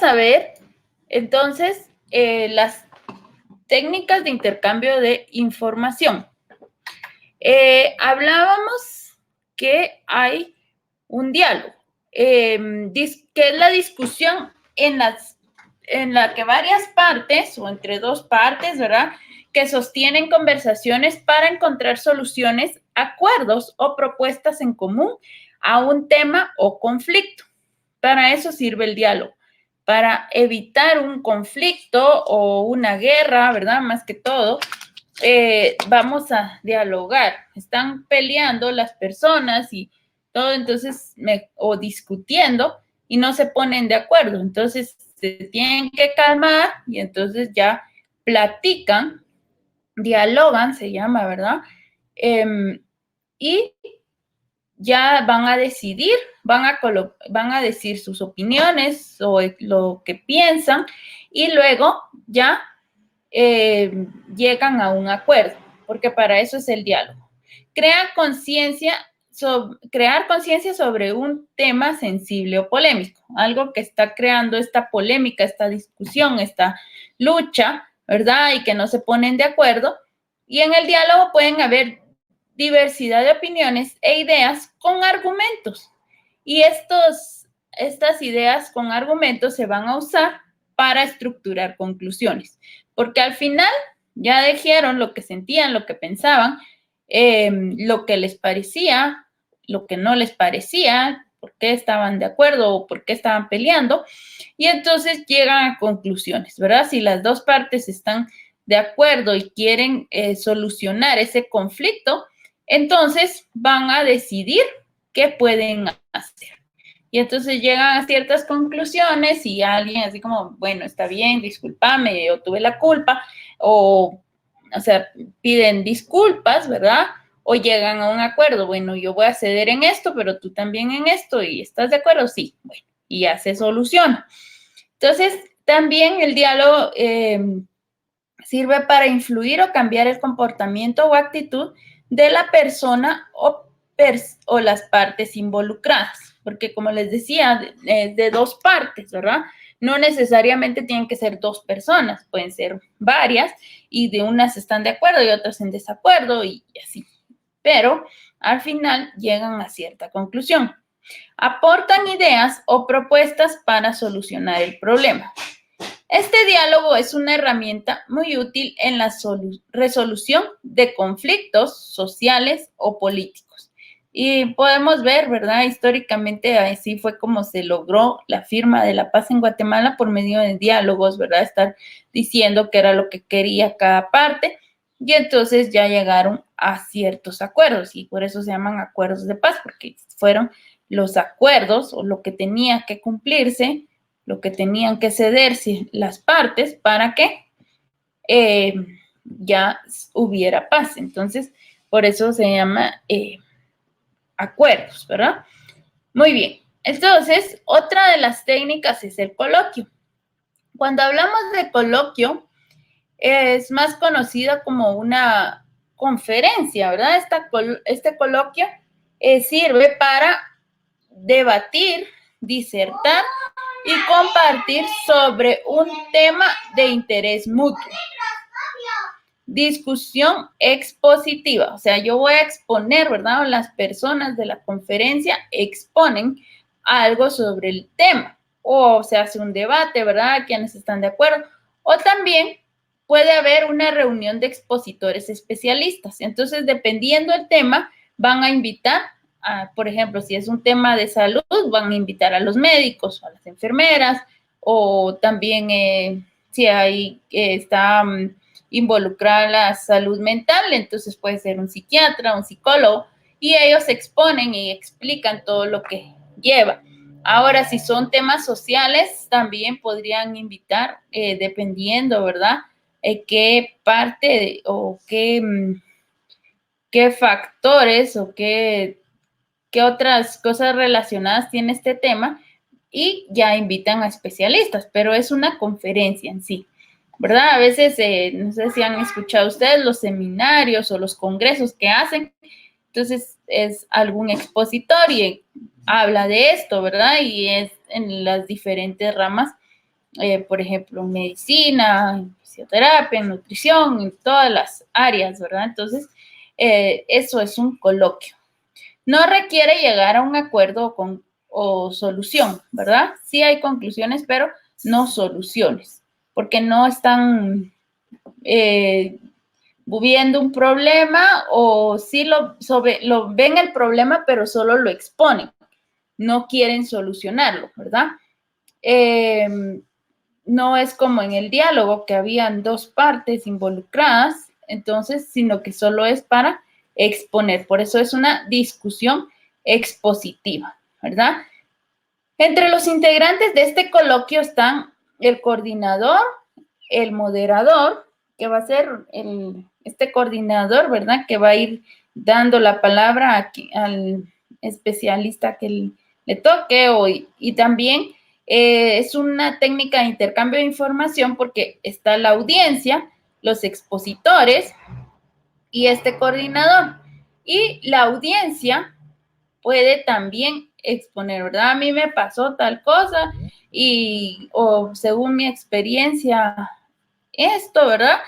a ver entonces las técnicas de intercambio de información. Hablábamos que hay un diálogo, que es la discusión en la que varias partes o entre dos partes, ¿verdad?, que sostienen conversaciones para encontrar soluciones, acuerdos o propuestas en común a un tema o conflicto. Para eso sirve el diálogo, para evitar un conflicto o una guerra, ¿verdad? Más que todo, vamos a dialogar. Están peleando las personas y todo, entonces, o discutiendo y no se ponen de acuerdo. Entonces, se tienen que calmar y entonces ya platican, dialogan, se llama, ¿verdad? Y ya van a decidir, van a decir sus opiniones o lo que piensan y luego ya llegan a un acuerdo, porque para eso es el diálogo. Crear conciencia sobre un tema sensible o polémico, algo que está creando esta polémica, esta discusión, esta lucha, ¿verdad? Y que no se ponen de acuerdo. Y en el diálogo pueden haber diversidad de opiniones e ideas con argumentos. Y estas ideas con argumentos se van a usar para estructurar conclusiones, porque al final ya dijeron lo que sentían, lo que pensaban, lo que les parecía, lo que no les parecía, por qué estaban de acuerdo o por qué estaban peleando, y entonces llegan a conclusiones, ¿verdad? Si las dos partes están de acuerdo y quieren solucionar ese conflicto, entonces van a decidir qué pueden hacer. Y entonces llegan a ciertas conclusiones y alguien así como, bueno, está bien, discúlpame, yo tuve la culpa, o sea, piden disculpas, ¿verdad? O llegan a un acuerdo, bueno, yo voy a ceder en esto, pero tú también en esto, ¿y estás de acuerdo? Sí, bueno, y ya se soluciona. Entonces, también el diálogo sirve para influir o cambiar el comportamiento o actitud de la persona o las partes involucradas, porque como les decía, de dos partes, ¿verdad? No necesariamente tienen que ser dos personas, pueden ser varias y de unas están de acuerdo y otras en desacuerdo y así. Pero al final llegan a cierta conclusión. Aportan ideas o propuestas para solucionar el problema. Este diálogo es una herramienta muy útil en la resolución de conflictos sociales o políticos. Y podemos ver, ¿verdad? Históricamente así fue como se logró la firma de la paz en Guatemala por medio de diálogos, ¿verdad? Estar diciendo qué era lo que quería cada parte y entonces ya llegaron a ciertos acuerdos y por eso se llaman acuerdos de paz, porque fueron los acuerdos o lo que tenía que cumplirse, lo que tenían que cederse las partes para que ya hubiera paz. Entonces, por eso se llama acuerdos, ¿verdad? Muy bien. Entonces, otra de las técnicas es el coloquio. Cuando hablamos de coloquio, es más conocida como una conferencia, ¿verdad? Este coloquio sirve para debatir, disertar y compartir sobre un tema de interés mutuo. Discusión expositiva, o sea, yo voy a exponer, ¿verdad? O las personas de la conferencia exponen algo sobre el tema, o se hace un debate, ¿verdad? Quienes están de acuerdo, o también puede haber una reunión de expositores especialistas. Entonces, dependiendo del tema, van a invitar, por ejemplo, si es un tema de salud, van a invitar a los médicos o a las enfermeras, o también si está involucrada la salud mental, entonces puede ser un psiquiatra, un psicólogo, y ellos exponen y explican todo lo que lleva. Ahora, si son temas sociales, también podrían invitar, dependiendo, ¿verdad? Qué parte o qué factores o qué otras cosas relacionadas tiene este tema y ya invitan a especialistas, pero es una conferencia en sí, ¿verdad? A veces, no sé si han escuchado ustedes los seminarios o los congresos que hacen, entonces es algún expositor y habla de esto, ¿verdad? Y es en las diferentes ramas por ejemplo, en medicina, en fisioterapia, en nutrición, en todas las áreas, ¿verdad? Entonces, eso es un coloquio. No requiere llegar a un acuerdo o solución, ¿verdad? Sí hay conclusiones, pero no soluciones, porque no están viendo un problema o sí lo ven el problema, pero solo lo exponen. No quieren solucionarlo, ¿verdad? No es como en el diálogo que habían dos partes involucradas, entonces, sino que solo es para exponer. Por eso es una discusión expositiva, ¿verdad? Entre los integrantes de este coloquio están el coordinador, el moderador, que va a ser este coordinador, ¿verdad? Que va a ir dando la palabra aquí, al especialista que le toque y también es una técnica de intercambio de información porque está la audiencia, los expositores y este coordinador. Y la audiencia puede también exponer, ¿verdad? A mí me pasó tal cosa o según mi experiencia esto, ¿verdad?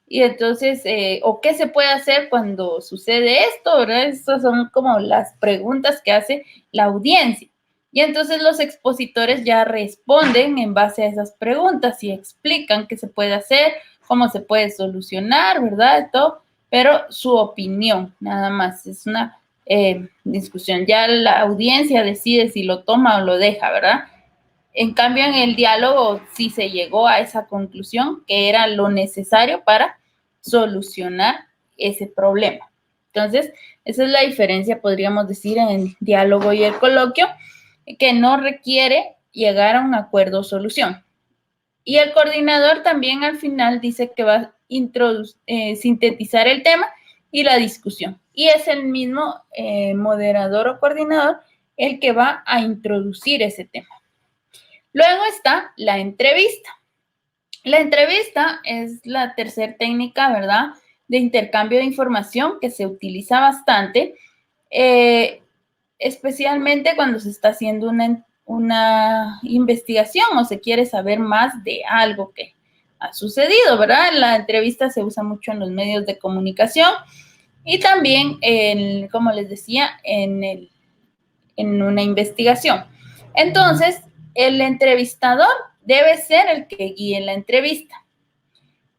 Y entonces, o qué se puede hacer cuando sucede esto, ¿verdad? Estas son como las preguntas que hace la audiencia. Y entonces los expositores ya responden en base a esas preguntas y explican qué se puede hacer, cómo se puede solucionar, ¿verdad? Todo, pero su opinión, nada más, es una discusión. Ya la audiencia decide si lo toma o lo deja, ¿verdad? En cambio, en el diálogo sí se llegó a esa conclusión que era lo necesario para solucionar ese problema. Entonces, esa es la diferencia, podríamos decir, en el diálogo y el coloquio, que no requiere llegar a un acuerdo o solución. Y el coordinador también al final dice que va a sintetizar el tema y la discusión. Y es el mismo moderador o coordinador el que va a introducir ese tema. Luego está la entrevista. La entrevista es la tercera técnica, ¿verdad?, de intercambio de información que se utiliza bastante, especialmente cuando se está haciendo una investigación o se quiere saber más de algo que ha sucedido, ¿verdad? La entrevista se usa mucho en los medios de comunicación y también, como les decía, en una investigación. Entonces, el entrevistador debe ser el que guíe la entrevista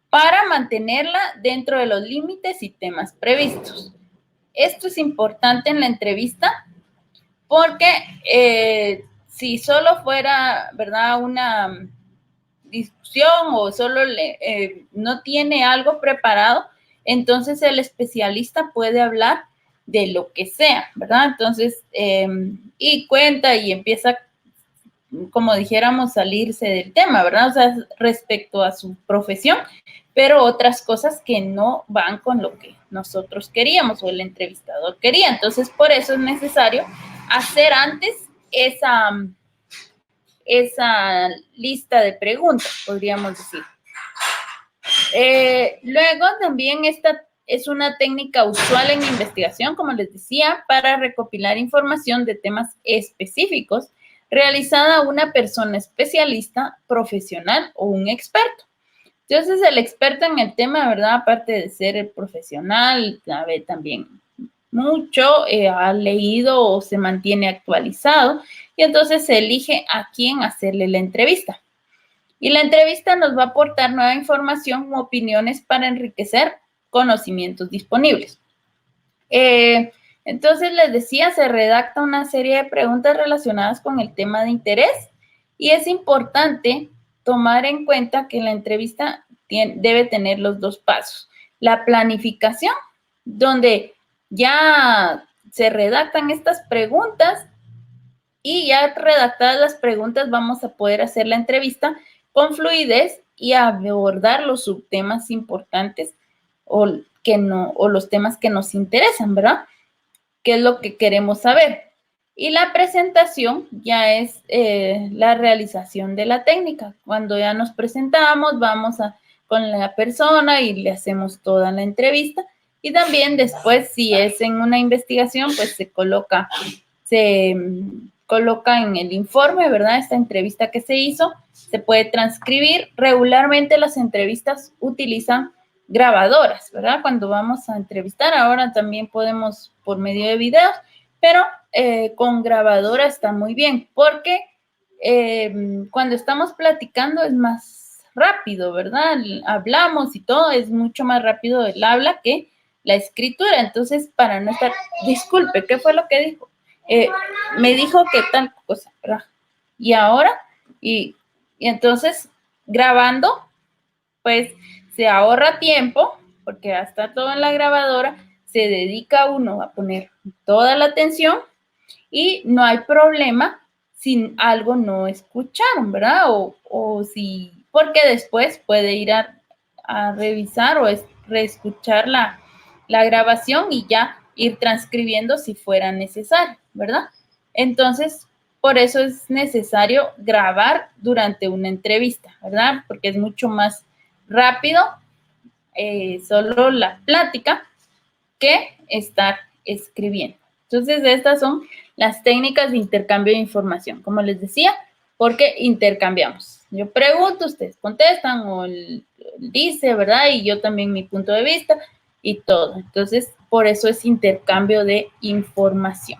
para mantenerla dentro de los límites y temas previstos. Esto es importante en la entrevista porque si solo fuera, ¿verdad?, una discusión o solo no tiene algo preparado, entonces el especialista puede hablar de lo que sea, ¿verdad? Entonces, y cuenta y empieza, como dijéramos, salirse del tema, ¿verdad? O sea, respecto a su profesión, pero otras cosas que no van con lo que nosotros queríamos o el entrevistador quería. Entonces, por eso es necesario hacer antes esa lista de preguntas, podríamos decir. Luego también esta es una técnica usual en investigación, como les decía, para recopilar información de temas específicos realizada a una persona especialista, profesional o un experto. Entonces, el experto en el tema, ¿verdad?, aparte de ser el profesional, sabe también mucho, ha leído o se mantiene actualizado y entonces se elige a quién hacerle la entrevista. Y la entrevista nos va a aportar nueva información u opiniones para enriquecer conocimientos disponibles. Entonces, les decía, se redacta una serie de preguntas relacionadas con el tema de interés y es importante tomar en cuenta que la entrevista debe tener los dos pasos. La planificación, donde ya se redactan estas preguntas y ya redactadas las preguntas vamos a poder hacer la entrevista con fluidez y abordar los subtemas importantes o los temas que nos interesan, ¿verdad? ¿Qué es lo que queremos saber? Y la presentación ya es la realización de la técnica. Cuando ya nos presentamos, vamos con la persona y le hacemos toda la entrevista. Y también después, si es en una investigación, pues se coloca, se coloca en el informe, ¿verdad? Esta entrevista que se hizo, se puede transcribir. Regularmente las entrevistas utilizan grabadoras, ¿verdad? Cuando vamos a entrevistar, ahora también podemos por medio de videos, pero con grabadora está muy bien, porque cuando estamos platicando es más rápido, ¿verdad? Hablamos y todo, es mucho más rápido el habla que la escritura. Entonces, para no estar, disculpe, ¿qué fue lo que dijo? Me dijo que tal cosa, ¿verdad? Y ahora, y entonces, grabando, pues se ahorra tiempo, porque ya está todo en la grabadora, se dedica uno a poner toda la atención y no hay problema si algo no escucharon, ¿verdad? O si, porque después puede ir a revisar o reescuchar la grabación y ya ir transcribiendo si fuera necesario, ¿verdad? Entonces, por eso es necesario grabar durante una entrevista, ¿verdad? Porque es mucho más rápido solo la plática que estar escribiendo. Entonces, estas son las técnicas de intercambio de información, como les decía, porque intercambiamos. Yo pregunto, ustedes contestan o dice, ¿verdad? Y yo también mi punto de vista y todo. Entonces, por eso es intercambio de información.